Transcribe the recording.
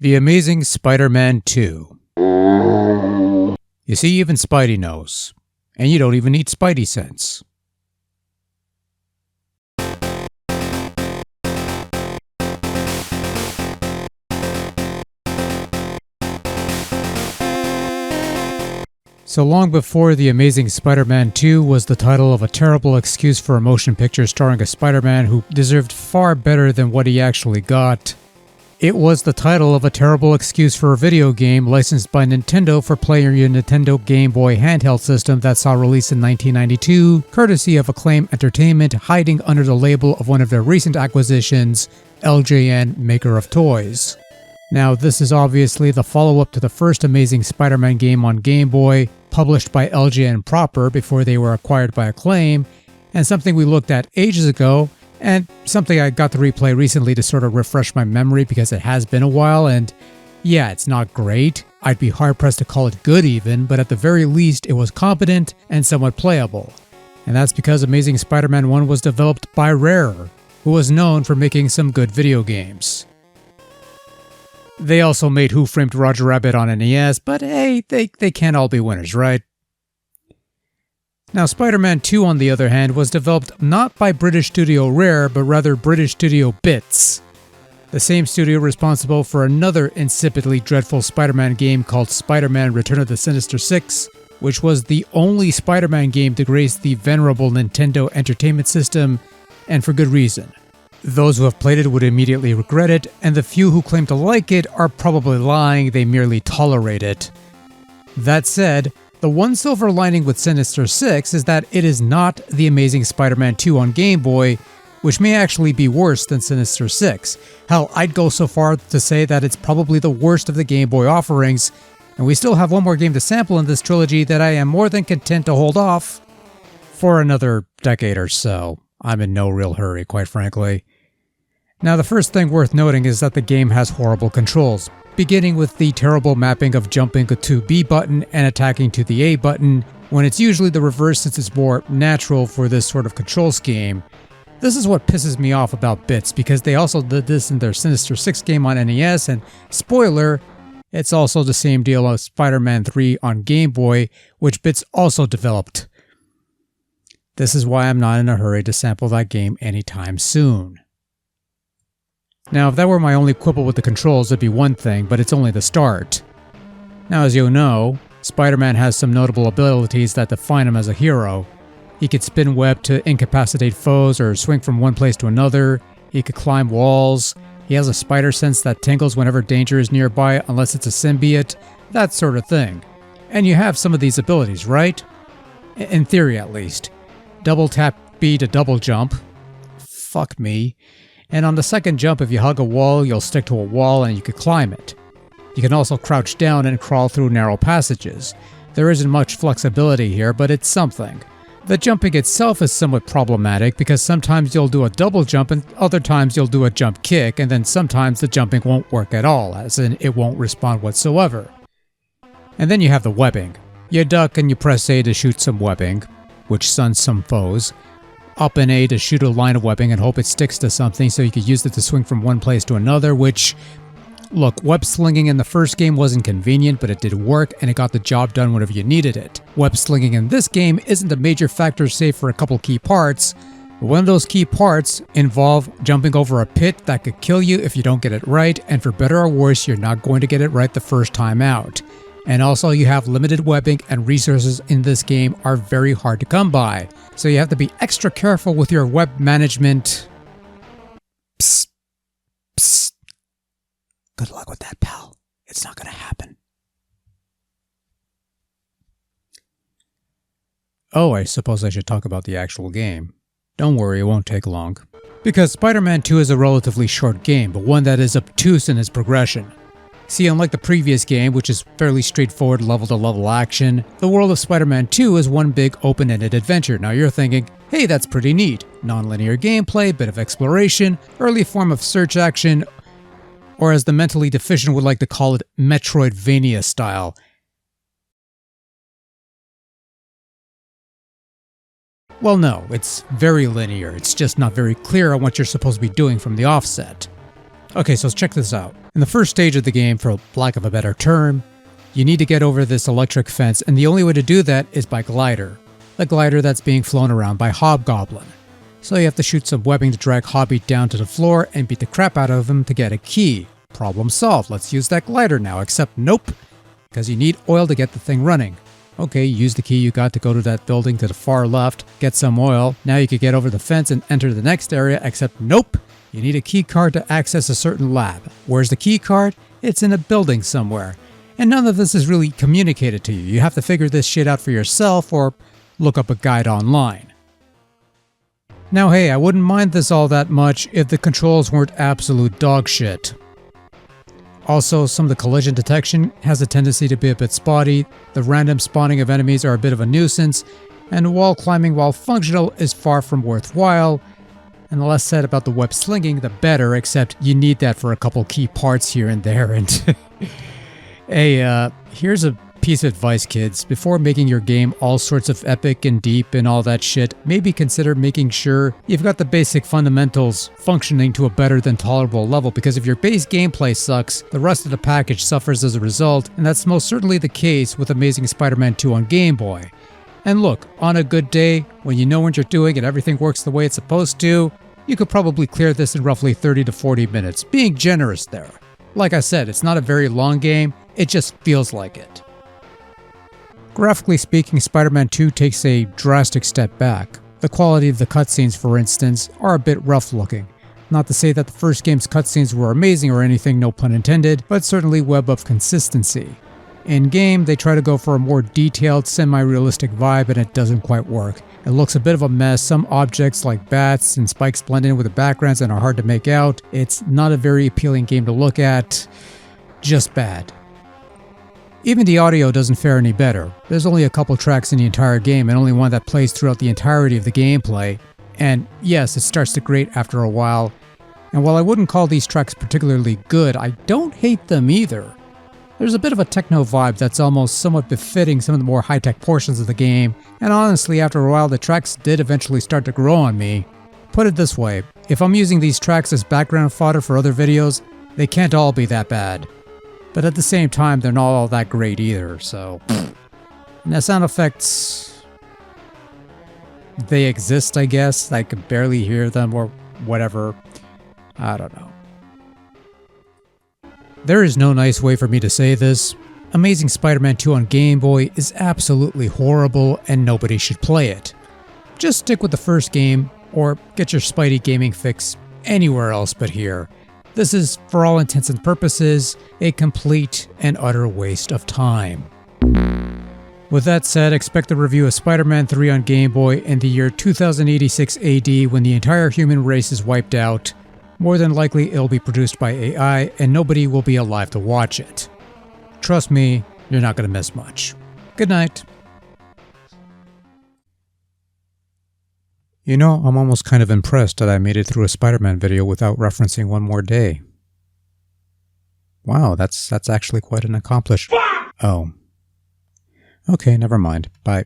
The Amazing Spider-Man 2. You see, even Spidey knows. And you don't even need Spidey sense. So long before The Amazing Spider-Man 2 was the title of a terrible excuse for a motion picture starring a Spider-Man who deserved far better than what he actually got, it was the title of a terrible excuse for a video game licensed by Nintendo for playing your Nintendo Game Boy handheld system that saw release in 1992, courtesy of Acclaim Entertainment, hiding under the label of one of their recent acquisitions, LJN, maker of toys. Now, this is obviously the follow-up to the first Amazing Spider-Man game on Game Boy, published by LJN proper before they were acquired by Acclaim, and something we looked at ages ago, and something I got to replay recently to sort of refresh my memory because it has been a while, and yeah, it's not great. I'd be hard-pressed to call it good even, but at the very least it was competent and somewhat playable. And that's because Amazing Spider-Man 1 was developed by Rare, who was known for making some good video games. They also made Who Framed Roger Rabbit on NES, but hey, they can't all be winners, right? Now, Spider-Man 2, on the other hand, was developed not by British studio Rare, but rather British studio Bits, the same studio responsible for another insipidly dreadful Spider-Man game called Spider-Man Return of the Sinister Six, which was the only Spider-Man game to grace the venerable Nintendo Entertainment System, and for good reason. Those who have played it would immediately regret it, and the few who claim to like it are probably lying, they merely tolerate it. That said, the one silver lining with Sinister Six is that it is not The Amazing Spider-Man 2 on Game Boy, which may actually be worse than Sinister Six. Hell, I'd go so far to say that it's probably the worst of the Game Boy offerings, and we still have one more game to sample in this trilogy that I am more than content to hold off for another decade or so. I'm in no real hurry, quite frankly. Now, the first thing worth noting is that the game has horrible controls, beginning with the terrible mapping of jumping to B button and attacking to the A button, when it's usually the reverse since it's more natural for this sort of control scheme. This is what pisses me off about Bits, because they also did this in their Sinister Six game on NES, and spoiler, it's also the same deal as Spider-Man 3 on Game Boy, which Bits also developed. This is why I'm not in a hurry to sample that game anytime soon. Now, if that were my only quibble with the controls, it'd be one thing, but it's only the start. Now, as you know, Spider-Man has some notable abilities that define him as a hero. He could spin web to incapacitate foes or swing from one place to another. He could climb walls. He has a spider sense that tingles whenever danger is nearby unless it's a symbiote, that sort of thing. And you have some of these abilities, right? In theory, at least. Double tap B to double jump. Fuck me. And on the second jump, if you hug a wall, you'll stick to a wall and you can climb it. You can also crouch down and crawl through narrow passages. There isn't much flexibility here, but it's something. The jumping itself is somewhat problematic because sometimes you'll do a double jump and other times you'll do a jump kick, and then sometimes the jumping won't work at all, as in it won't respond whatsoever. And then you have the webbing. You duck and you press A to shoot some webbing, which stuns some foes. Up and A to shoot a line of webbing and hope it sticks to something so you could use it to swing from one place to another, which, look, web slinging in the first game wasn't convenient, but it did work and it got the job done whenever you needed it. Web slinging in this game isn't a major factor save for a couple key parts, but one of those key parts involve jumping over a pit that could kill you if you don't get it right, and for better or worse, you're not going to get it right the first time out. And also, you have limited webbing, and resources in this game are very hard to come by. So you have to be extra careful with your web management. Psst. Psst. Good luck with that, pal. It's not going to happen. Oh, I suppose I should talk about the actual game. Don't worry, it won't take long. Because Spider-Man 2 is a relatively short game, but one that is obtuse in its progression. See, unlike the previous game, which is fairly straightforward level-to-level action, the world of Spider-Man 2 is one big open-ended adventure. Now you're thinking, hey, that's pretty neat. Non-linear gameplay, bit of exploration, early form of search action, or as the mentally deficient would like to call it, Metroidvania style. Well, no, it's very linear. It's just not very clear on what you're supposed to be doing from the offset. Okay, so let's check this out. In the first stage of the game, for lack of a better term, you need to get over this electric fence, and the only way to do that is by glider. The glider that's being flown around by Hobgoblin. So you have to shoot some webbing to drag Hobby down to the floor and beat the crap out of him to get a key. Problem solved, let's use that glider now, except nope, because you need oil to get the thing running. Okay, use the key you got to go to that building to the far left, get some oil, now you could get over the fence and enter the next area, except nope, you need a key card to access a certain lab. Where's the key card? It's in a building somewhere. And none of this is really communicated to you. You have to figure this shit out for yourself or look up a guide online. Now hey, I wouldn't mind this all that much if the controls weren't absolute dog shit. Also, some of the collision detection has a tendency to be a bit spotty, the random spawning of enemies are a bit of a nuisance, and wall climbing, while functional, is far from worthwhile. And the less said about the web slinging, the better, except you need that for a couple key parts here and there. And hey, here's a piece of advice, kids. Before making your game all sorts of epic and deep and all that shit, maybe consider making sure you've got the basic fundamentals functioning to a better than tolerable level, because if your base gameplay sucks, the rest of the package suffers as a result, and that's most certainly the case with Amazing Spider-Man 2 on Game Boy. And look, on a good day, when you know what you're doing and everything works the way it's supposed to, you could probably clear this in roughly 30 to 40 minutes, being generous there. Like I said, it's not a very long game, it just feels like it. Graphically speaking, Spider-Man 2 takes a drastic step back. The quality of the cutscenes, for instance, are a bit rough looking. Not to say that the first game's cutscenes were amazing or anything, no pun intended, but certainly web of consistency. In-game, they try to go for a more detailed, semi-realistic vibe, and it doesn't quite work. It looks a bit of a mess, some objects like bats and spikes blend in with the backgrounds and are hard to make out. It's not a very appealing game to look at, just bad. Even the audio doesn't fare any better. There's only a couple tracks in the entire game and only one that plays throughout the entirety of the gameplay. And yes, it starts to grate after a while. And while I wouldn't call these tracks particularly good, I don't hate them either. There's a bit of a techno vibe that's almost somewhat befitting some of the more high-tech portions of the game, and honestly, after a while, the tracks did eventually start to grow on me. Put it this way, if I'm using these tracks as background fodder for other videos, they can't all be that bad. But at the same time, they're not all that great either, so... And the sound effects... they exist, I guess. I could barely hear them or whatever. I don't know. There is no nice way for me to say this. Amazing Spider-Man 2 on Game Boy is absolutely horrible and nobody should play it. Just stick with the first game, or get your Spidey gaming fix anywhere else but here. This is, for all intents and purposes, a complete and utter waste of time. With that said, expect a review of Spider-Man 3 on Game Boy in the year 2086 AD when the entire human race is wiped out. More than likely it'll be produced by AI and nobody will be alive to watch it. Trust me, you're not going to miss much. Good night. You know, I'm almost kind of impressed that I made it through a Spider-Man video without referencing One More Day. Wow, that's actually quite an accomplishment. Oh. Okay, never mind. Bye.